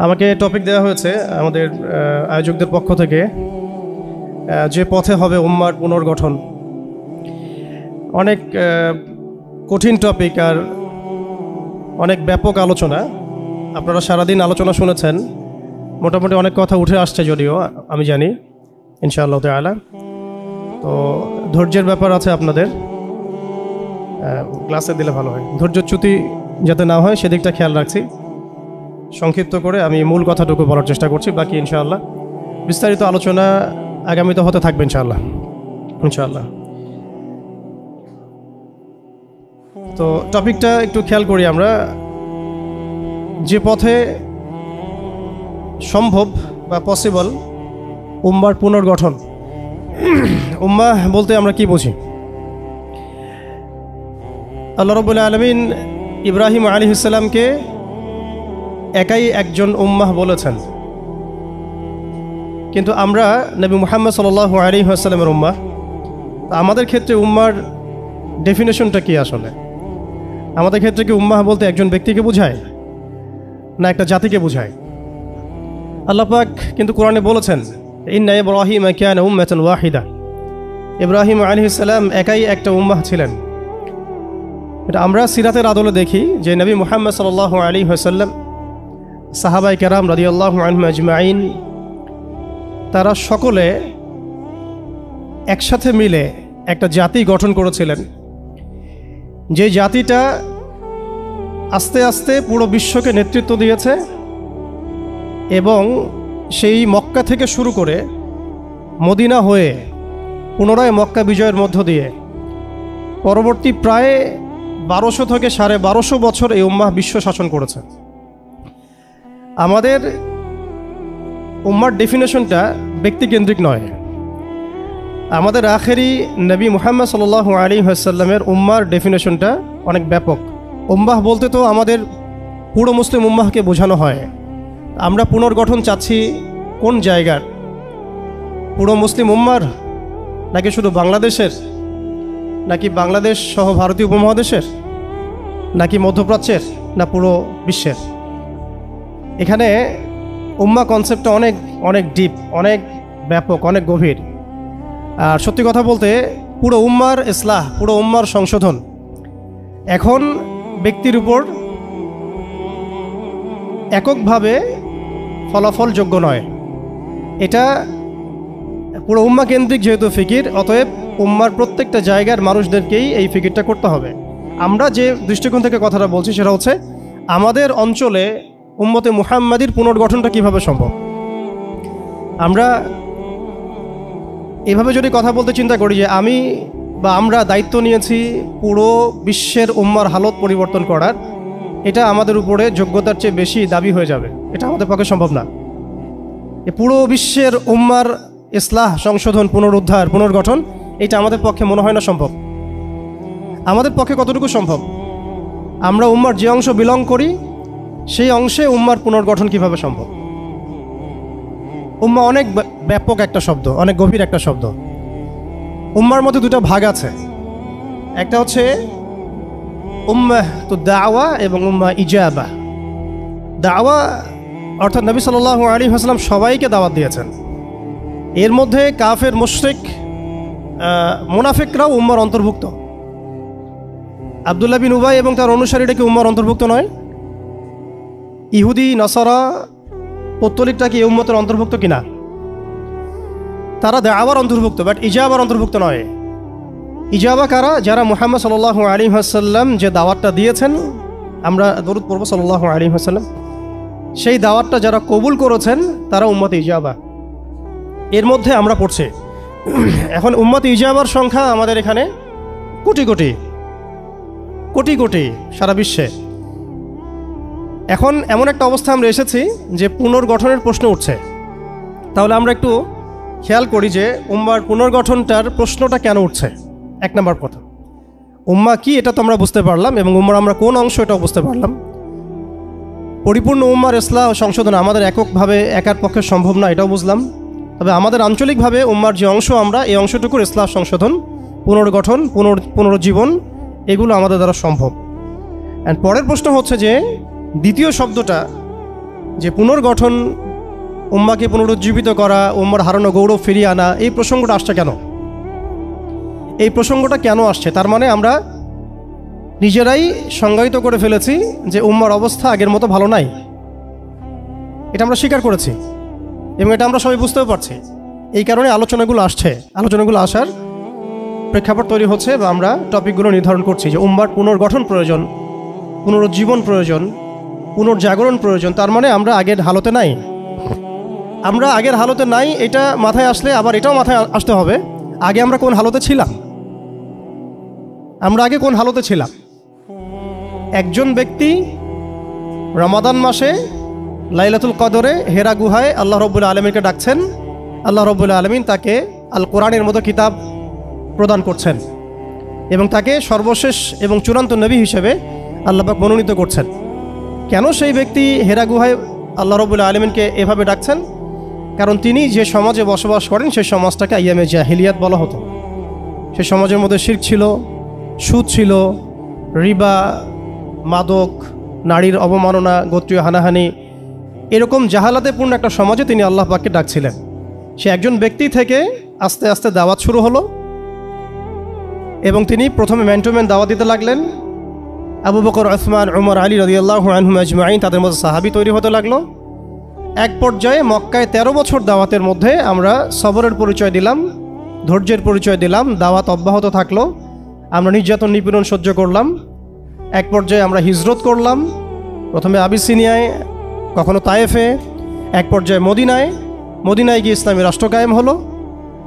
আমাকে টপিক দেওয়া হয়েছে আমাদের আয়োজকদের পক্ষ থেকে, যে পথে হবে উম্মার পুনর্গঠন। অনেক কঠিন টপিক আর অনেক ব্যাপক আলোচনা। আপনারা সারাদিন আলোচনা শুনেছেন, মোটামুটি অনেক কথা উঠে আসছে, যদিও আমি জানি ইনশাআল্লাহ তাআলা। তো ধৈর্যের ব্যাপার আছে আপনাদের, ক্লাসে দিলে ভালো হয়, ধৈর্যচ্যুতি যাতে না হয় সেদিকটা খেয়াল রাখছি। সংক্ষিপ্ত করে আমি মূল কথাটুকু বলার চেষ্টা করছি, বাকি ইনশাআল্লাহ বিস্তারিত আলোচনা আগামীতে হতে থাকবে ইনশাআল্লাহ। তো টপিকটা একটু খেয়াল করি আমরা। যে পথে সম্ভব বা পসিবল উম্মার পুনর্গঠন। উম্মাহ বলতে আমরা কি বুঝি? আল্লাহ রাব্বুল আলামিন ইব্রাহিম আলাইহিস সালামকে একাই একজন উম্মাহ বলেছেন, কিন্তু আমরা নবী মুহাম্মদ সাল্লাল্লাহু আলাইহি ওয়াসাল্লামের উম্মাহ। আমাদের ক্ষেত্রে উম্মার ডেফিনেশনটা কি? আসলে আমাদের ক্ষেত্রে কি উম্মাহ বলতে একজন ব্যক্তিকে বোঝায় না একটা জাতিকে বোঝায়? আল্লাহ পাক কিন্তু কোরআনে বলেছেন, ইন্না ইব্রাহিম কানা উম্মাতান ওয়াহিদা। ইব্রাহিম আলাইহিস সালাম একাই একটা উম্মাহ ছিলেন। এটা আমরা সিরাতের আদলে দেখি যে নবী মুহাম্মদ সাল্লাল্লাহু আলাইহি ওয়াসাল্লাম, সাহাবায়ে কেরাম রাদিয়াল্লাহু আনহুম আজমাইন, তারা সকলে একসাথে মিলে একটা জাতি গঠন করেছিলেন, যে জাতিটা আস্তে আস্তে পুরো বিশ্বকে নেতৃত্ব দিয়েছে এবং সেই মক্কা থেকে শুরু করে মদিনা হয়ে পুনরায় মক্কা বিজয়ের মধ্য দিয়ে পরবর্তী প্রায় 1200 থেকে 1250 বছর এই উম্মাহ বিশ্ব শাসন করেছে। আমাদের উম্মার ডেফিনেশনটা ব্যক্তিকেন্দ্রিক নয়। আমাদের আখেরি নবী মুহাম্মদ সাল্লাল্লাহু আলাইহি ওয়াসাল্লামের উম্মার ডেফিনেশনটা অনেক ব্যাপক। উম্মাহ বলতে তো আমাদের পুরো মুসলিম উম্মাহকে বোঝানো হয়। আমরা পুনর্গঠন চাচ্ছি কোন জায়গার? পুরো মুসলিম উম্মার, নাকি শুধু বাংলাদেশের, নাকি বাংলাদেশ সহ ভারতীয় উপমহাদেশের, নাকি মধ্যপ্রাচ্যের, না পুরো বিশ্বের? এখানে উম্মা কনসেপ্টটা অনেক অনেক ডিপ, অনেক ব্যাপক, অনেক গভীর। আর সত্যি কথা বলতে পুরো উম্মার ইসলাহ, পুরো উম্মার সংশোধন এখন ব্যক্তির উপর এককভাবে ফলাফলযোগ্য নয়। এটা পুরো উম্মা কেন্দ্রিক যেহেতু ফিকির, অতএব উম্মার প্রত্যেকটা জায়গার মানুষদেরকেই এই ফিকিরটা করতে হবে। আমরা যে দৃষ্টিকোণ থেকে কথাটা বলছি সেটা হচ্ছে আমাদের অঞ্চলে উম্মতে মুহাম্মাদির পুনর্গঠনটা কিভাবে সম্ভব। আমরা এভাবে যদি কথা বলতে চিন্তা করি যে আমি বা আমরা দায়িত্ব নিয়েছি পুরো বিশ্বের উম্মার হালত পরিবর্তন করার, এটা আমাদের উপরে যোগ্যতার চেয়ে বেশি দাবি হয়ে যাবে। এটা আমাদের পক্ষে সম্ভব না। পুরো বিশ্বের উম্মার ইসলাহ, সংশোধন, পুনরুদ্ধার, পুনর্গঠন, এটা আমাদের পক্ষে মনে হয় না সম্ভব। আমাদের পক্ষে কতটুকু সম্ভব? আমরা উম্মার যে অংশ বিলং করি সেই অংশে উম্মার পুনর্গঠন কিভাবে সম্ভব? উম্মা অনেক ব্যাপক একটা শব্দ, অনেক গভীর একটা শব্দ। উম্মার মধ্যে দুটো ভাগ আছে, একটা হচ্ছে উম্মাহ তো দাওয়া এবং উম্মাহ ইজাবা। দাওয়া অর্থাৎ নবী সাল্লাল্লাহু আলাইহি ওয়াসাল্লাম সবাইকে দাওয়াত দিয়েছেন। এর মধ্যে কাফের, মুশরিক, মুনাফিকরাও উম্মার অন্তর্ভুক্ত। আব্দুল্লাহ বিন উবাই এবং তার অনুসারীরা কি উম্মার অন্তর্ভুক্ত নয়? ইহুদি, নাসারা, পৌত্তলিকটা কি এই উম্মতের অন্তর্ভুক্ত কিনা? তারা দাওয়ার অন্তর্ভুক্ত, বাট ইজাবার অন্তর্ভুক্ত নয়। ইজাবা কারা? যারা মুহাম্মদ সাল্লাল্লাহু আলাইহি ওয়াসাল্লাম যে দাওয়াতটা দিয়েছেন, আমরা দরুদ পড়ব সাল্লাল্লাহু আলাইহি ওয়াসাল্লাম, সেই দাওয়াতটা যারা কবুল করেছেন তারা উম্মতে ইজাবা। এর মধ্যে আমরা পড়ছি। এখন উম্মতে ইজাবার সংখ্যা আমাদের এখানে কোটি কোটি কোটি কোটি সারা বিশ্বে। এখন এমন একটা অবস্থা আমরা এসেছি যে পুনর্গঠনের প্রশ্ন উঠছে। তাহলে আমরা একটু খেয়াল করি যে উম্মার পুনর্গঠনটার প্রশ্নটা কেন উঠছে। এক নম্বর কথা, উম্মা কি এটা তো আমরা বুঝতে পারলাম, এবং উম্মার আমরা কোন অংশ এটাও বুঝতে পারলাম। পরিপূর্ণ উম্মার ইসলাহ সংশোধন আমাদের এককভাবে একার পক্ষে সম্ভব না, এটাও বুঝলাম। তবে আমাদের আঞ্চলিকভাবে উম্মার যে অংশ, আমরা এই অংশটুকুর ইসলাহ সংশোধন, পুনর্গঠন, পুনরুজ্জীবন, এগুলো আমাদের দ্বারা সম্ভব। অ্যান্ড পরের প্রশ্ন হচ্ছে যে দ্বিতীয় শব্দটা যে পুনর্গঠন, উম্মাকে পুনরুজ্জীবিত করা, উম্মার হারানো গৌরব ফিরিয়ে আনা, এই প্রসঙ্গটা আসছে কেন? এই প্রসঙ্গটা কেন আসছে? তার মানে আমরা নিজেরাই সংজ্ঞায়িত করে ফেলেছি যে উম্মার অবস্থা আগের মতো ভালো নাই। এটা আমরা স্বীকার করেছি এবং এটা আমরা সবাই বুঝতেও পারছি। এই কারণে আলোচনাগুলো আসছে, আলোচনাগুলো আসার প্রেক্ষাপট তৈরি হচ্ছে বা আমরা টপিকগুলো নির্ধারণ করছি যে উম্মার পুনর্গঠন প্রয়োজন, পুনরুজ্জীবন প্রয়োজন, পুনর্জাগরণ প্রয়োজন। তার মানে আমরা আগের হালতে নাই। আমরা আগের হালতে নাই এটা মাথায় আসলে আবার এটাও মাথায় আসতে হবে, আগে আমরা কোন হালতে ছিলাম। আমরা আগে কোন হালতে ছিলাম? একজন ব্যক্তি রমাদান মাসে লাইলাতুল কদরে হেরা গুহায় আল্লাহ রব্বুল আলমিনকে ডাকছেন, আল্লাহ রব্বুল আলমিন তাকে আল কোরআনের মতো কিতাব প্রদান করছেন এবং তাকে সর্বশেষ এবং চূড়ান্ত নবী হিসেবে আল্লাহ পাক মনোনীত করছেন। কেন সেই ব্যক্তি হেরা গুহায় আল্লাহ রব্বুল আলমিনকে এভাবে ডাকছেন? কারণ তিনি যে সমাজে বসবাস করেন সেই সমাজটাকে আইয়ামে জাহিলিয়াত বলা হতো। সেই সমাজের মধ্যে শিরক ছিল, সুদ ছিল, রিবা, মাদক, নারীর অবমাননা, গোত্রীয় হানাহানি, এরকম জাহালাতে পূর্ণ একটা সমাজে তিনি আল্লাহ পাককে ডাকছিলেন। সে একজন ব্যক্তি থেকে আস্তে আস্তে দাওয়াত শুরু হলো এবং তিনি প্রথমে ম্যান টু ম্যান দাওয়াত দিতে লাগলেন। আবু বকর, উসমান, উমর, আলী রাদিয়াল্লাহু আনহুম আজমাইন, তাদের মধ্যে সাহাবী তৈরি হতে লাগলো। এক পর্যায়ে মক্কায় 13 বছর দাওয়াতের মধ্যে আমরা সবরের পরিচয় দিলাম, ধৈর্যের পরিচয় দিলাম, দাওয়াত অব্যাহত থাকলো, আমরা নির্যাতন নিপীড়ন সহ্য করলাম। এক পর্যায়ে আমরা হিজরত করলাম, প্রথমে আবিসিনিয়ায়, কখনো তায়েফে, এক পর্যায়ে মদিনায় গিয়ে ইসলামী রাষ্ট্র কায়েম হলো।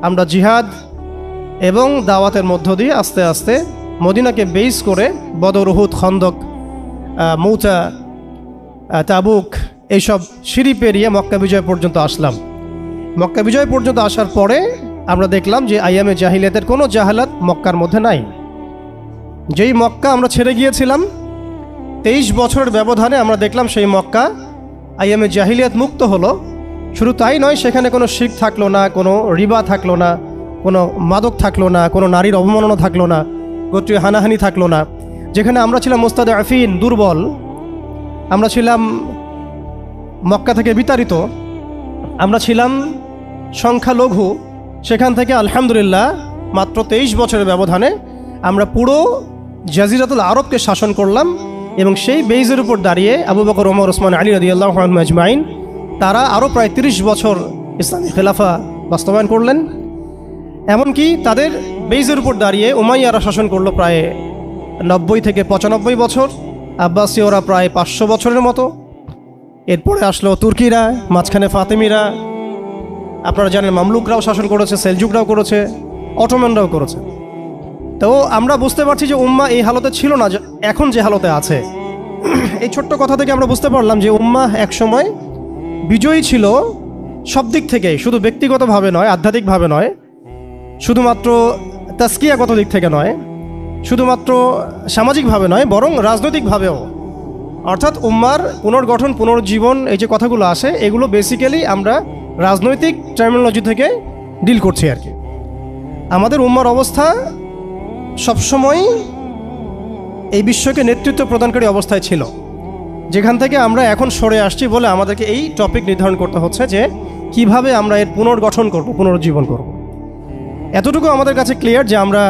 আমরা জিহাদ এবং দাওয়াতের মধ্য দিয়ে আস্তে আস্তে মদিনাকে বেস করে বদর, উহুদ, খন্দক, মৌতা, তাবুক, এইসব সিঁড়ি পেরিয়ে মক্কা বিজয় পর্যন্ত আসলাম। মক্কা বিজয় পর্যন্ত আসার পরে আমরা দেখলাম যে আইয়ামে জাহিলিয়াতের কোনো জাহালাত মক্কার মধ্যে নাই। যেই মক্কা আমরা ছেড়ে গিয়েছিলাম 23 বছরের ব্যবধানে আমরা দেখলাম সেই মক্কা আইয়ামে জাহিলিয়াত মুক্ত হলো। শুধু তাই নয়, সেখানে কোনো শিরক থাকলো না, কোনো রিবা থাকলো না, কোনো মাদক থাকলো না, কোনো নারীর অবমাননা থাকলো না, গোত্রীয় হানাহানি থাকলো না। যেখানে আমরা ছিলাম মুস্তাদআফিন, দুর্বল, আমরা ছিলাম মক্কা থেকে বিতাড়িত, আমরা ছিলাম সংখ্যালঘু, সেখান থেকে আলহামদুলিল্লাহ মাত্র 23 বছরের ব্যবধানে আমরা পুরো জাজিরাতুল আরবকে শাসন করলাম এবং সেই বেইজের উপর দাঁড়িয়ে আবু বকর, ওমর, ওসমান, আলী রাদিয়াল্লাহু আনহুম আজমাইন তারা আরও প্রায় 30 বছর ইসলামী খেলাফা বাস্তবায়ন করলেন। এমনকি তাদের বেইজের উপর দাঁড়িয়ে উমাইয়ারা শাসন করলো প্রায় 90 থেকে 95 বছর, আব্বাসীয়রা প্রায় 500 বছরের মতো। এরপরে আসলো তুর্কিরা, মাঝখানে ফাতেমিরা, আপনারা জানেন মামলুকরাও শাসন করেছে, সেলজুকরাও করেছে, অটোম্যানরাও করেছে। তো আমরা বুঝতে পারছি যে উম্মা এই হালতে ছিল না এখন যে হালতে আছে। এই ছোট্ট কথা থেকে আমরা বুঝতে পারলাম যে উম্মা একসময় বিজয়ী ছিল সব দিক থেকেই, শুধু ব্যক্তিগতভাবে নয়, আধ্যাত্মিকভাবে নয়, শুধুমাত্র তাসকিয়াগত দিক থেকে নয়, শুধুমাত্র সামাজিকভাবে নয়, বরং রাজনৈতিকভাবেও। অর্থাৎ উম্মার পুনর্গঠন, পুনর্জীবন, এই যে কথাগুলো আসে, এগুলো বেসিক্যালি আমরা রাজনৈতিক টার্মিনোলজি থেকে ডিল করছি আর কি। আমাদের উম্মার অবস্থা সবসময় এই বিশ্বকে নেতৃত্ব প্রদানকারী অবস্থায় ছিল, যেখান থেকে আমরা এখন সরে আসছি বলে আমাদেরকে এই টপিক নির্ধারণ করতে হচ্ছে যে কিভাবে আমরা এর পুনর্গঠন করব, পুনরুজ্জীবন করব। এতটুকু আমাদের কাছে ক্লিয়ার যে আমরা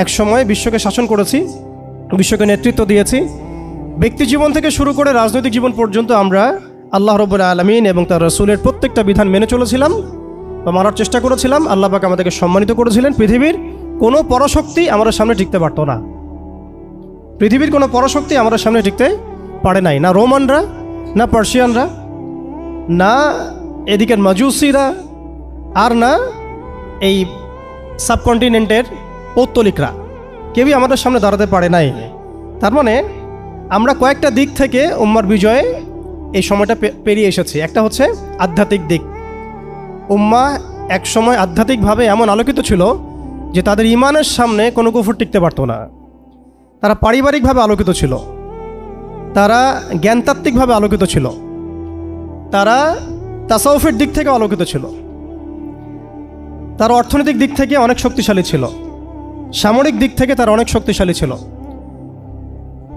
এক সময় বিশ্বকে শাসন করেছি, বিশ্বকে নেতৃত্ব দিয়েছি। ব্যক্তি জীবন থেকে শুরু করে রাজনৈতিক জীবন পর্যন্ত আমরা আল্লাহ রাব্বুল আলামিন এবং তার রাসূলের প্রত্যেকটা বিধান মেনে চলেছিলাম বা মানার চেষ্টা করেছিলাম। আল্লাহ পাক আমাদেরকে সম্মানিত করেছিলেন। পৃথিবীর কোনো পরাশক্তি আমাদের সামনে টিকতে পারতো না, পৃথিবীর কোনো পরাশক্তি আমাদের সামনে টিকতে পারে নাই, না রোমানরা, না পার্সিয়ানরা, না এদিকের মাজুসিরা, আর না এই সাবকন্টিনেন্টের পৌত্তলিকরা, কেউই আমাদের সামনে দাঁড়াতে পারে নাই। তার মানে আমরা কয়েকটা দিক থেকে উম্মার বিজয়ে এই সময়টা পেরিয়ে এসেছি। একটা হচ্ছে আধ্যাত্মিক দিক। উম্মা এক সময় আধ্যাত্মিকভাবে এমন আলোকিত ছিল যে তাদের ইমানের সামনে কোনো কুফর টিকতে পারতো না। তারা পারিবারিকভাবে আলোকিত ছিল, তারা জ্ঞানতাত্ত্বিকভাবে আলোকিত ছিল, তারা তাসাউফের দিক থেকে আলোকিত ছিল, তারা অর্থনৈতিক দিক থেকে অনেক শক্তিশালী ছিল, সামরিক দিক থেকে তারা অনেক শক্তিশালী ছিল।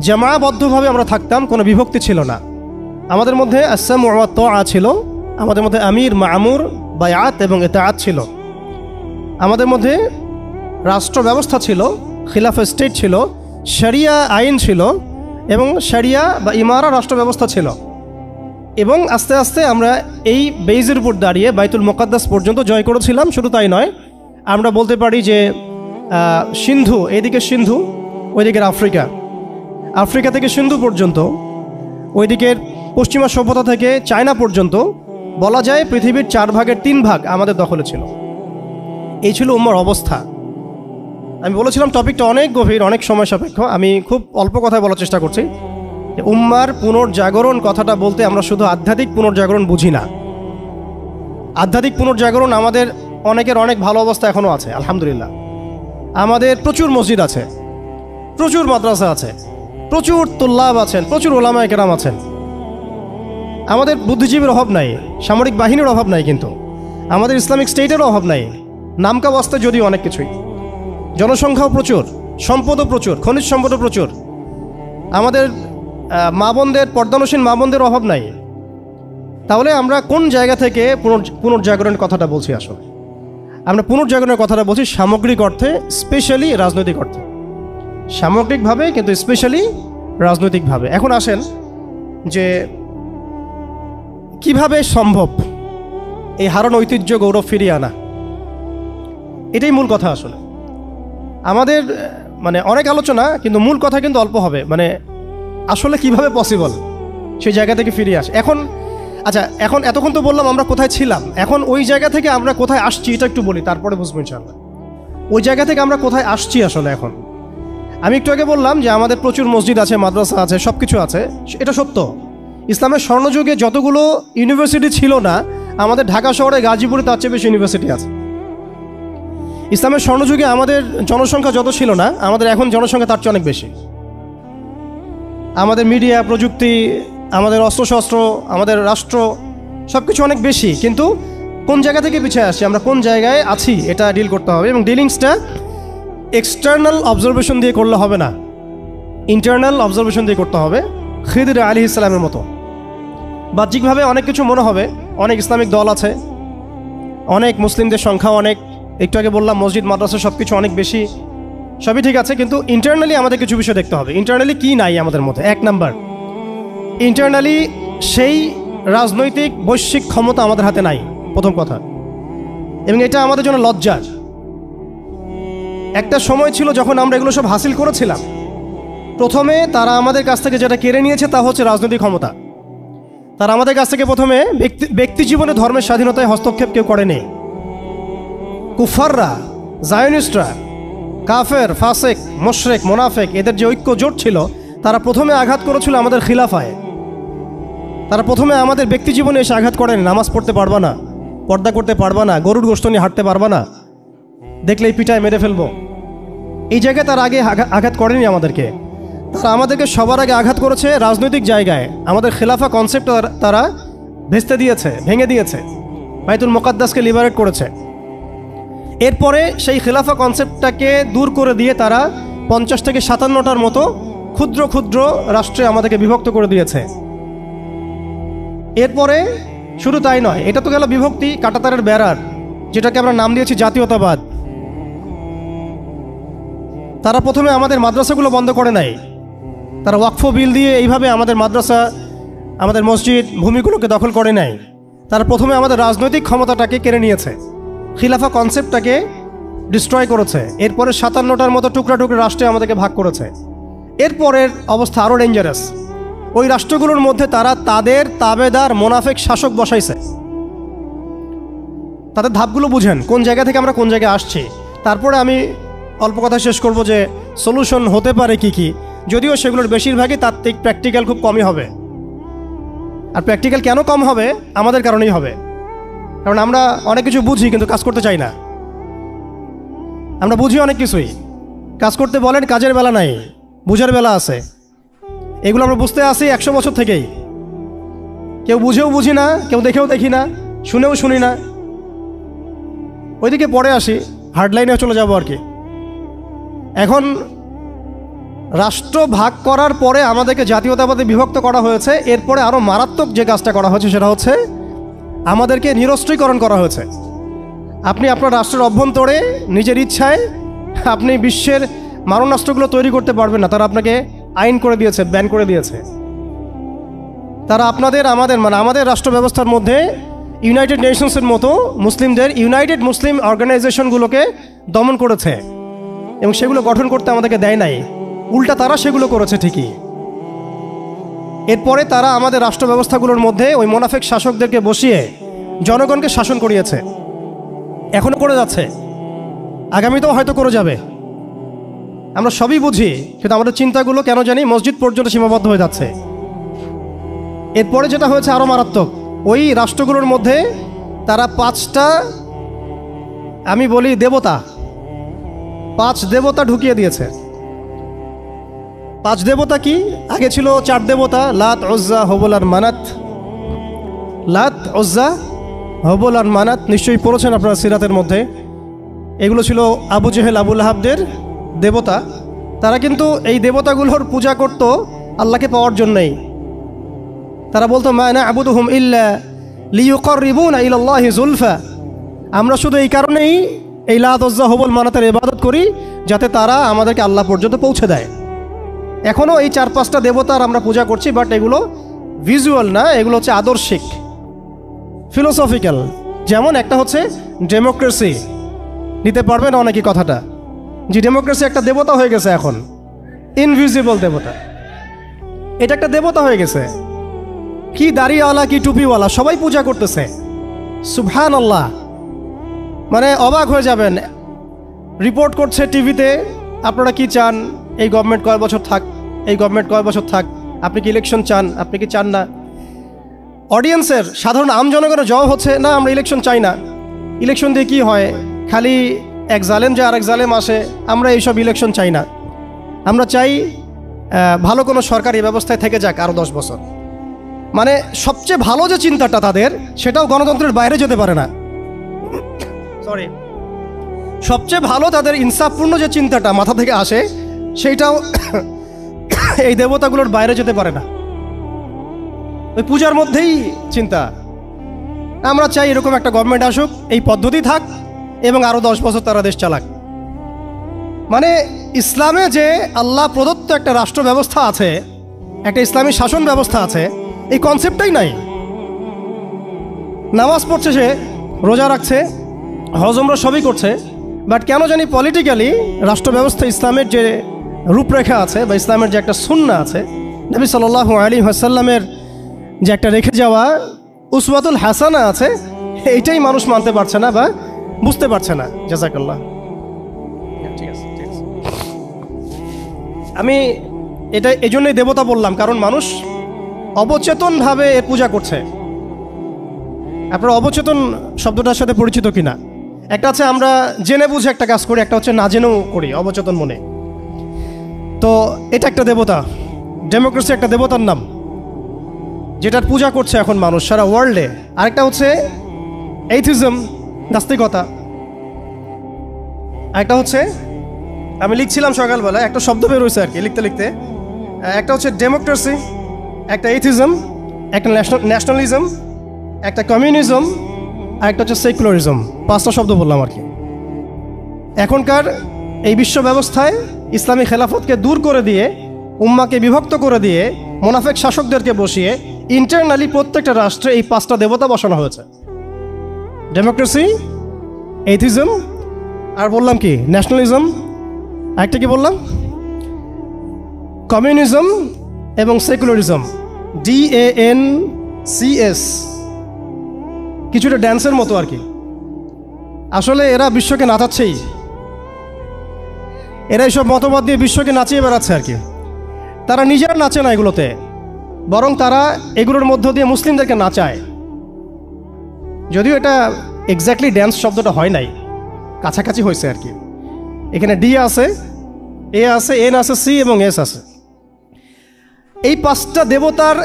জামাবদ্ধভাবে আমরা থাকতাম, কোনো বিভক্তি ছিল না। আমাদের মধ্যে আসসাম ওয়া তাআ ছিল, আমাদের মধ্যে আমির মামুর বায়াত এবং ইতাআত ছিল, আমাদের মধ্যে রাষ্ট্র ব্যবস্থা ছিল, খিলাফা স্টেট ছিল, শরিয়া আইন ছিল এবং শরিয়া বা ইমারা রাষ্ট্র ব্যবস্থা ছিল। এবং আস্তে আস্তে আমরা এই বেইজের উপর দাঁড়িয়ে বাইতুল মুকাদ্দাস পর্যন্ত জয় করেছিলাম। শুধু তাই নয়, আমরা বলতে পারি যে সিন্ধু, এইদিকে সিন্ধু, ওইদিকের আফ্রিকা, আফ্রিকা থেকে সিন্ধু পর্যন্ত, ওইদিকের পশ্চিমা সভ্যতা থেকে চায়না পর্যন্ত বলা যায় পৃথিবীর 4 ভাগের 3 ভাগ আমাদের দখলে ছিল। এই ছিল উম্মার অবস্থা। আমি বলেছিলাম টপিকটা অনেক গভীর, অনেক সময় সাপেক্ষ। আমি খুব অল্প কথায় বলার চেষ্টা করছি যে উম্মার পুনর্জাগরণ কথাটা বলতে আমরা শুধু আধ্যাত্মিক পুনর্জাগরণ বুঝি না। আধ্যাত্মিক পুনর্জাগরণ আমাদের অনেকের অনেক ভালো অবস্থা এখনও আছে, আলহামদুলিল্লাহ। আমাদের প্রচুর মসজিদ আছে, প্রচুর মাদ্রাসা আছে, প্রচুর তুল্লাব আছেন, প্রচুর ওলামায়ে কেরাম আছেন। আমাদের বুদ্ধিজীবীর অভাব নাই, সামরিক বাহিনীর অভাব নাই, কিন্তু আমাদের ইসলামিক স্টেটেরও অভাব নাই। নামকা বাস্তে যদিও অনেক কিছুই, জনসংখ্যাও প্রচুর, সম্পদও প্রচুর, খনিজ সম্পদও প্রচুর। আমাদের মা বোনদের, পর্দানসীন মা বোনদের অভাব নাই। তাহলে আমরা কোন জায়গা থেকে পুনর্জাগরণের কথাটা বলছি? আসলে আমরা পুনর্জাগরণের কথাটা বলছি সামগ্রিক অর্থে, স্পেশালি রাজনৈতিক অর্থে, সামগ্রিকভাবে কিন্তু স্পেশালি রাজনৈতিকভাবে। এখন আসেন যে কিভাবে সম্ভব এই হারানো ঐতিহ্য গৌরব ফিরিয়ে আনা, এটাই মূল কথা। আসলে আমাদের অনেক আলোচনা, কিন্তু মূল কথা কিন্তু অল্প হবে। আসলে কিভাবে পসিবল সেই জায়গা থেকে ফিরিয়ে আসে। এখন আচ্ছা, এখন এতক্ষণ তো বললাম আমরা কোথায় ছিলাম, এখন ওই জায়গা থেকে আমরা কোথায় আসছি এটা একটু বলি, তারপরে বুঝবো ইনশাআল্লাহ ওই জায়গা থেকে আমরা কোথায় আসছি। আসলে এখন আমি একটু আগে বললাম যে আমাদের প্রচুর মসজিদ আছে, মাদ্রাসা আছে, সব কিছু আছে, এটা সত্য। ইসলামের স্বর্ণযুগে যতগুলো ইউনিভার্সিটি ছিল না, আমাদের ঢাকা শহরে গাজীপুরে তার চেয়ে বেশি ইউনিভার্সিটি আছে। ইসলামের স্বর্ণযুগে আমাদের জনসংখ্যা যত ছিল না, আমাদের এখন জনসংখ্যা তার চেয়ে অনেক বেশি। আমাদের মিডিয়া, প্রযুক্তি, আমাদের অস্ত্রশস্ত্র, আমাদের রাষ্ট্র, সব কিছু অনেক বেশি। কিন্তু কোন জায়গা থেকে পিছিয়ে আসছি, আমরা কোন জায়গায় আছি, এটা ডিল করতে হবে। এবং ডিলিংসটা এক্সটার্নাল অবজারভেশন দিয়ে করলে হবে না, ইন্টারনাল অবজারভেশন দিয়ে করতে হবে। খিদির আলাইহিস সালামের মতো বাহ্যিকভাবে অনেক কিছু মনে হবে, অনেক ইসলামিক দল আছে, অনেক মুসলিমদের সংখ্যা অনেক, একটু আগে বললাম মসজিদ মাদ্রাসা সব কিছু অনেক বেশি, সবই ঠিক আছে। কিন্তু ইন্টারনালি আমাদের কিছু বিষয় দেখতে হবে। ইন্টারনালি কি নাই আমাদের মধ্যে? 1 নাম্বার, ইন্টারনালি সেই রাজনৈতিক বৈশ্বিক ক্ষমতা আমাদের হাতে নাই, প্রথম কথা। এবং এটা আমাদের জন্য লজ্জার। একটা সময় ছিল যখন আমরা এগুলো সব হাসিল করেছিলাম, প্রথমে তারা আমাদের কাছ থেকে যেটা কেড়ে নিয়েছে তা হচ্ছে রাজনৈতিক ক্ষমতা। তারা আমাদের কাছ থেকে প্রথমে ব্যক্তি জীবনে ধর্মের স্বাধীনতায় হস্তক্ষেপ কেউ করেনি। কুফাররা, জায়নিস্টরা, কাফের, ফাসেক, মুশরিক, মুনাফিক, এদের যে ঐক্য জোট ছিল, তারা প্রথমে আঘাত করেছিল আমাদের খিলাফায়। তারা প্রথমে আমাদের ব্যক্তি জীবনে এসে আঘাত করেন, নামাজ পড়তে পারবা না, পর্দা করতে পারবা না, গরুর গোশত নিয়ে হাঁটতে পারবা না, দেখলেই পিটায় মেরে ফেলবো, এই জায়গায় তার আগে আঘাত করেনি আমাদেরকে। তারা আমাদেরকে সবার আগে আঘাত করেছে রাজনৈতিক জায়গায়। আমাদের খেলাফা কনসেপ্ট তারা ভেস্তে দিয়েছে, ভেঙে দিয়েছে, বাইতুল মুকাদ্দাসকে লিবারেট করেছে। এরপরে সেই খেলাফা কনসেপ্টটাকে দূর করে দিয়ে তারা 50 থেকে 57টার মতো ক্ষুদ্র ক্ষুদ্র রাষ্ট্রে আমাদেরকে বিভক্ত করে দিয়েছে। এরপরে শুধু তাই নয়, এটা তো গেল বিভক্তি, কাঁটাতারের বেড়ার, যেটাকে আমরা নাম দিয়েছি জাতীয়তাবাদ। তারা প্রথমে আমাদের মাদ্রাসাগুলো বন্ধ করে নাই, তারা ওয়াকফ বিল দিয়ে এইভাবে আমাদের মাদ্রাসা, আমাদের মসজিদ, ভূমিগুলোকে দখল করে নাই। তারা প্রথমে আমাদের রাজনৈতিক ক্ষমতাটাকে কেড়ে নিয়েছে, খিলাফা কনসেপ্টটাকে ডিস্ট্রয় করেছে। এরপরে 57টার মতো টুকরা টুকরা রাষ্ট্রে আমাদেরকে ভাগ করেছে। এরপরের অবস্থা আরও ডেঞ্জারাস। ওই রাষ্ট্রগুলোর মধ্যে তারা তাদের তাবেদার মোনাফেক শাসক বসাইছে। তাদের ধাপগুলো বুঝেন, কোন জায়গা থেকে আমরা কোন জায়গায় আসছি। তারপরে আমি অল্প কথা শেষ করব যে সলিউশন হতে পারে কি কি, যদিও সেগুলোর বেশিরভাগই তাত্ত্বিক, প্র্যাকটিক্যাল খুব কমই হবে। আর প্র্যাকটিক্যাল কেন কম হবে? আমাদের কারণেই হবে। কারণ আমরা অনেক কিছু বুঝি কিন্তু কাজ করতে চাই না। আমরা বুঝি অনেক কিছুই, কাজ করতে বলেন কাজের বেলা নাই, বুঝার বেলা আছে। এগুলো আমরা বুঝতে আসি 100 বছর থেকেই। কেউ বুঝেও বুঝি না, কেউ দেখেও দেখি না, শুনেও শুনি না। ওইদিকে পরে আসি, হার্ডলাইনে চলে যাবো আর কি। এখন রাষ্ট্র ভাগ করার পরে আমাদেরকে জাতীয়তাবাদে বিভক্ত করা হয়েছে, এরপরে আরও মারাত্মক যে কাজটা করা হয়েছে সেটা হচ্ছে আমাদেরকে নিরস্ত্রীকরণ করা হয়েছে। আপনি আপনার রাষ্ট্রের অভ্যন্তরে নিজের ইচ্ছায় আপনি বিশ্বের মারণাস্ত্রগুলো তৈরি করতে পারবেন না। তারা আপনাকে আইন করে দিয়েছে, ব্যান করে দিয়েছে। তারা আমাদের রাষ্ট্র ব্যবস্থার মধ্যে ইউনাইটেড নেশনসের মতো মুসলিমদের ইউনাইটেড মুসলিম অর্গানাইজেশনগুলোকে দমন করেছে এবং সেগুলো গঠন করতে আমাদেরকে দেয় নাই, উল্টা তারা সেগুলো করেছে ঠিকই। এরপরে তারা আমাদের রাষ্ট্র ব্যবস্থাগুলোর মধ্যে ওই মোনাফেক শাসকদেরকে বসিয়ে জনগণকে শাসন করিয়েছে, এখনও করে যাচ্ছে, আগামীতেও হয়তো করে যাবে। আমরা সবই বুঝি, কিন্তু আমাদের চিন্তাগুলো কেন জানি মসজিদ পর্যন্ত সীমাবদ্ধ হয়ে যাচ্ছে। এরপরে যেটা হয়েছে আরও মারাত্মক, ওই রাষ্ট্রগুলোর মধ্যে তারা 5টা আমি বলি দেবতা, 5 দেবতা ঢুকিয়ে দিয়েছে। 5 দেবতা কি? আগে ছিল 4 দেবতা, লাত, উজ্জা, হবল আর মানাত। লাত, উজ্জা, হবল আর মানাত নিশ্চয়ই পড়েছেন আপনারা সিরাতের মধ্যে। এগুলো ছিল আবু জেহেল, আবু লাহাবদের দেবতা। তারা কিন্তু এই দেবতাগুলোর পূজা করত আল্লাহকে পাওয়ার জন্যই। তারা বলতো মা না'বুদুহুম ইল্লা লিয়ুকাররিবুনা ইলাল্লাহি যুলফা, আমরা শুধু এই কারণেই এই লাত, উজ্জা, হবল, মানাতের ইবাদত করি যাতে তারা আমাদেরকে আল্লাহ পর্যন্ত পৌঁছে দেয়। এখনও এই 4-5টা দেবতার আমরা পূজা করছি, বাট এগুলো ভিজুয়াল না, এগুলো হচ্ছে আদর্শিক, ফিলোসফিক্যাল। যেমন একটা হচ্ছে ডেমোক্রেসি, নিতে পারবেন অনেকে কথাটা, যে ডেমোক্রেসি একটা দেবতা হয়ে গেছে এখন, ইনভিজিবল দেবতা। এটা একটা দেবতা হয়ে গেছে, কি দাড়িওয়ালা কি টুপিওয়ালা সবাই পূজা করতেছে। সুবহানাল্লাহ, মানে অবাক হয়ে যাবেন। রিপোর্ট করছে টিভিতে, আপনারা কি চান, এই গভর্নমেন্ট কয় বছর থাক, এই গভর্নমেন্ট কয় বছর থাক, আপনি কি ইলেকশন চান, আপনি কি চান না। অডিয়েন্সের সাধারণ আম জনগণের জবাব হচ্ছে না, আমরা ইলেকশন চাই না। ইলেকশন দিয়ে কি হয়, খালি এক জালেম যায় আরেক জালেম আসে, আমরা এইসব ইলেকশন চাই না। আমরা চাই ভালো কোনো সরকারি ব্যবস্থায় থেকে যাক আরও 10 বছর। মানে সবচেয়ে ভালো যে চিন্তাটা তাদের, সেটাও গণতন্ত্রের বাইরে যেতে পারে না। সরি, সবচেয়ে ভালো তাদের ইনসাফপূর্ণ যে চিন্তাটা মাথা থেকে আসে, সেইটাও এই দেবতাগুলোর বাইরে যেতে পারে না। ওই পূজার মধ্যেই চিন্তা, আমরা চাই এরকম একটা গভর্নমেন্ট আসুক, এই পদ্ধতি থাক এবং আরও 10 বছর তারা দেশ চালাক। মানে ইসলামে যে আল্লাহ প্রদত্ত একটা রাষ্ট্র ব্যবস্থা আছে, একটা ইসলামী শাসন ব্যবস্থা আছে, এই কনসেপ্টটাই নাই। নামাজ পড়ছে, সে রোজা রাখছে, হজ উমরা সবই করছে, বাট কেন জানি পলিটিক্যালি রাষ্ট্র ব্যবস্থা ইসলামের যে রূপরেখা আছে বা ইসলামের যে একটা সুন্নাহ আছে, নবী সাল্লাল্লাহু আলাইহি ওয়াসাল্লামের যে একটা রেখে যাওয়া উসওয়াতুল হাসানা আছে, এইটাই মানুষ মানতে পারছে না বা বুঝতে পারছে না। জাযাকাল্লাহ। ঠিক আছে। আমি এটা এই জন্যই দেবতা বললাম, কারণ মানুষ অবচেতনভাবে এর পূজা করছে। আপনারা অবচেতন শব্দটার সাথে পরিচিত কিনা? একটা আছে আমরা জেনে বুঝে একটা কাজ করি, একটা হচ্ছে না জেনেও করি, অবচেতন মনে। তো এটা একটা দেবতা, ডেমোক্রেসি একটা দেবতার নাম, যেটার পূজা করছে এখন মানুষ সারা ওয়ার্ল্ডে। আরেকটা হচ্ছে এইথিজম, নাস্তিকতা। একটা হচ্ছে, আমি লিখছিলাম সকালবেলা, একটা শব্দ বের হয়েছে আর কি লিখতে লিখতে। একটা হচ্ছে ডেমোক্রেসি, একটা এইথিজম, একটা ন্যাশনালিজম, একটা কমিউনিজম, আর একটা হচ্ছে সেকুলারিজম। 5টা শব্দ বললাম আর কি। এখনকার এই বিশ্ব ব্যবস্থায় ইসলামী খেলাফতকে দূর করে দিয়ে, উম্মাকে বিভক্ত করে দিয়ে, মোনাফেক শাসকদেরকে বসিয়ে ইন্টারনালি প্রত্যেকটা রাষ্ট্রে এই 5টা দেবতা বসানো হয়েছে। ডেমোক্রেসি, এইথিজম, আর বললাম কি ন্যাশনালিজম, আরেকটা কি বললাম, কমিউনিজম এবং সেকুলারিজম। DANCS, কিছুটা ড্যান্সের মতো আর কি। আসলে এরা বিশ্বকে নাচাচ্ছেই, এরা এইসব মতবাদ দিয়ে বিশ্বকে নাচিয়ে বেড়াচ্ছে আর কি। তারা নিজেরা নাচে না এগুলোতে, বরং তারা এগুলোর মধ্য দিয়ে মুসলিমদেরকে নাচায়। যদিও এটা এক্স্যাক্টলি ড্যান্স শব্দটা হয় নাই, কাছাকাছি হয়েছে আর কি। এখানে D আছে, A আছে, N আছে, C এবং S আছে। এই 5টা দেবতার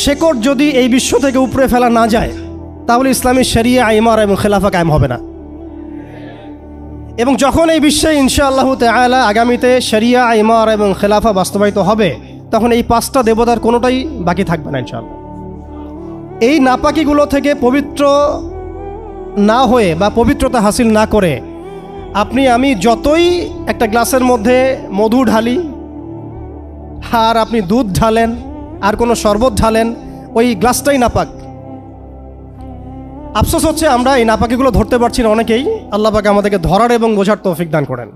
শেকড় যদি এই বিশ্ব থেকে উপরে ফেলা না যায়, তাহলে ইসলামী শরিয়া, ইমারা এবং খেলাফা কায়েম হবে না। এবং যখন এই বিশ্বে ইনশাআল্লাহ তাআলা আগামীতে শরিয়া, ইমারা এবং খেলাফা বাস্তবায়িত হবে, তখন এই 5টা দেবতার কোনোটাই বাকি থাকবে না ইনশাআল্লাহ। এই নাপাকিগুলো থেকে পবিত্র না হয়ে বা পবিত্রতা হাসিল না করে আপনি আমি যতই একটা গ্লাসের মধ্যে মধু ঢালি, আর আপনি দুধ ঢালেন, আর কোনো শরবত ঢালেন, ওই গ্লাসটাই নাপাক। আফসোস হচ্ছে আমরা এই নাপাকিগুলো ধরতে পারছি না অনেকেই। আল্লাহ পাক আমাদেরকে ধরার এবং বোঝার তৌফিক দান করেন।